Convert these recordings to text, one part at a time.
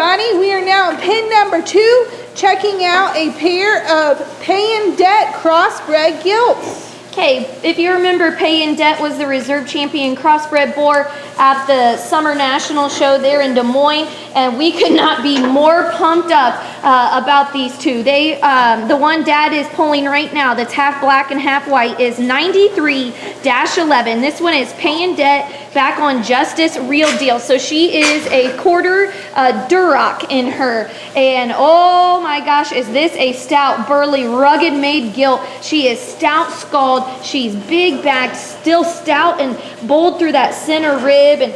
everybody. We are now in pin number 2, checking out a pair of Pay in Debt crossbred gilts. Okay, if you remember, Pay in Debt was the reserve champion crossbred boar at the Summer National Show there in Des Moines, and we could not be more pumped up about these two. They, the one Dad is pulling right now that's half black and half white is 93-11. This one is Pay in Debt, back on Justice Real Deal. So she is a quarter Duroc in her, and oh my gosh, is this a stout, burly, rugged made gilt. She is stout skulled. She's big backed, still stout and bold through that center rib. And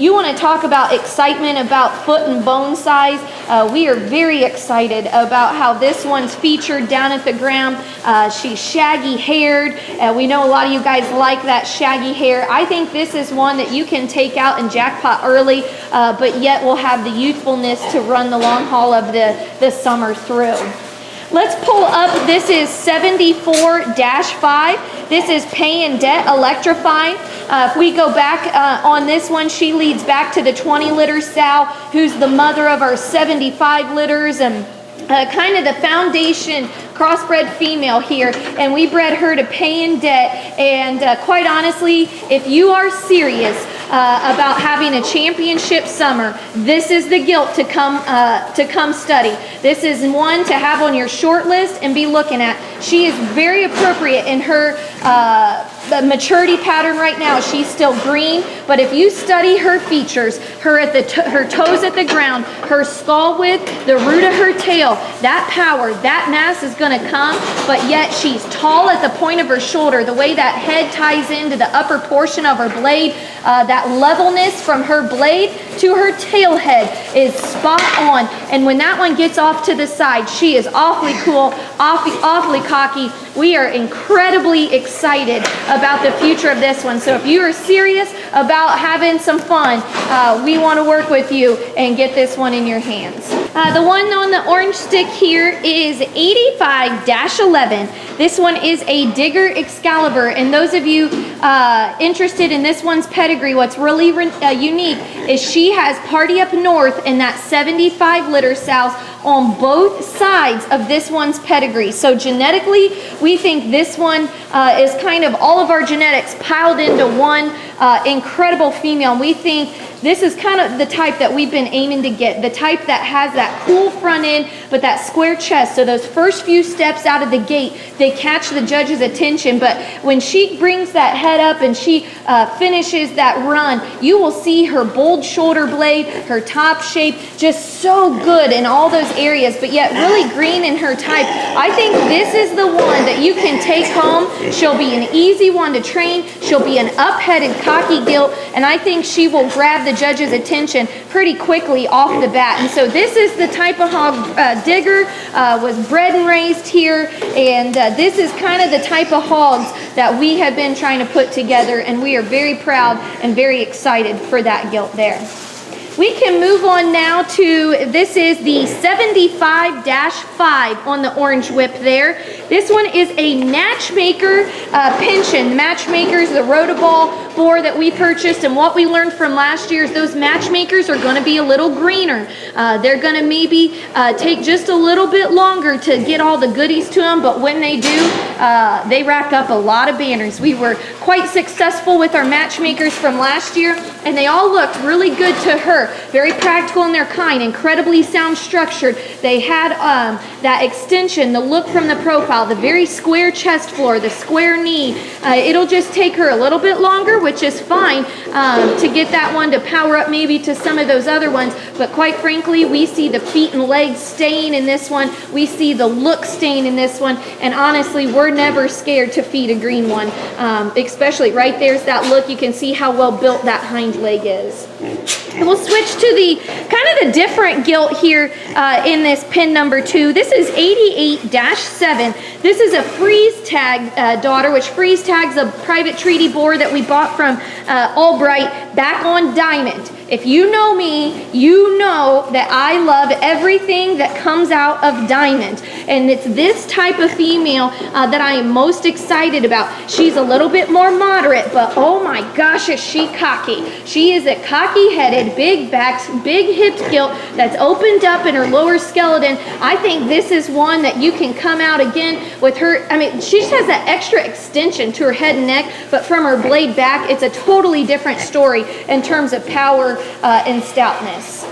you want to talk about excitement about foot and bone size. We are very excited about how this one's featured down at the ground. She's shaggy haired. We know a lot of you guys like that shaggy hair. I think this is one that you can take out and jackpot early, but yet will have the youthfulness to run the long haul of the summer through. Let's pull up, this is 74-5. This is Pay in Debt Electrifying. If we go back on this one, she leads back to the 20-liter sow, who's the mother of our 75 liters, and kind of the foundation crossbred female here, and we bred her to Pay in Debt. And quite honestly, if you are serious about having a championship summer, this is the gilt to come study. This is one to have on your short list and be looking at. She is very appropriate in her the maturity pattern right now. She's still green, but if you study her features, her toes at the ground, her skull width, the root of her tail, that power, that mass is going to come, but yet she's tall at the point of her shoulder. The way that head ties into the upper portion of her blade, that levelness from her blade to her tail head is spot on. And when that one gets off to the side, she is awfully cool, awfully cocky. We are incredibly excited about the future of this one. So if you are serious about having some fun, we want to work with you and get this one in your hands. The one on the orange stick here is 85-11. This one is a Digger Excalibur, and those of you interested in this one's pedigree, what's really unique is she has Party Up North in that 75-liter sows on both sides of this one's pedigree. So genetically, we think this one is kind of all of our genetics piled into one incredible female. And we think this is kind of the type that we've been aiming to get, the type that has that cool front end, but that square chest. So those first few steps out of the gate, they catch the judge's attention. But when she brings that head up and she finishes that run, you will see her bold shoulder blade, her top shape, just so good in all those areas, but yet really green in her type. I think this is the one that you can take home. She'll be an easy one to train. She'll be an up-headed, cocky gilt, and I think she will grab the judge's attention pretty quickly off the bat. And so this is the type of hog Digger was bred and raised here, and this is kind of the type of hogs that we have been trying to put together, and we are very proud and very excited for that gilt there. We can move on now to, this is the 75-5 on the orange whip there. This one is a Matchmaker pension. Matchmakers, the Rotoball boar that we purchased, and what we learned from last year is those Matchmakers are going to be a little greener. They're going to maybe take just a little bit longer to get all the goodies to them, but when they do, they rack up a lot of banners. We were quite successful with our Matchmakers from last year, and they all looked really good to her. Very practical in their kind, incredibly sound structured. They had that extension, the look from the profile, the very square chest floor, the square knee. It'll just take her a little bit longer, which is fine, to get that one to power up maybe to some of those other ones. But quite frankly, we see the feet and legs staying in this one. We see the look staying in this one. And honestly, we're never scared to feed a green one. Especially right there's that look. You can see how well built that hind leg is. And we'll switch to the kind of the different gilt here in this pin number 2. This is 88-7. This is a freeze tag daughter, which freeze tags a private treaty boar that we bought from Albright back on diamond. If you know me, you know that I love everything that comes out of diamond. And it's this type of female that I am most excited about. She's a little bit more moderate, but oh my gosh, is she cocky. She is a cocky-headed, big back, big hipped gilt that's opened up in her lower skeleton. I think this is one that you can come out again with her. I mean, she just has that extra extension to her head and neck, but from her blade back, it's a totally different story in terms of power and stoutness.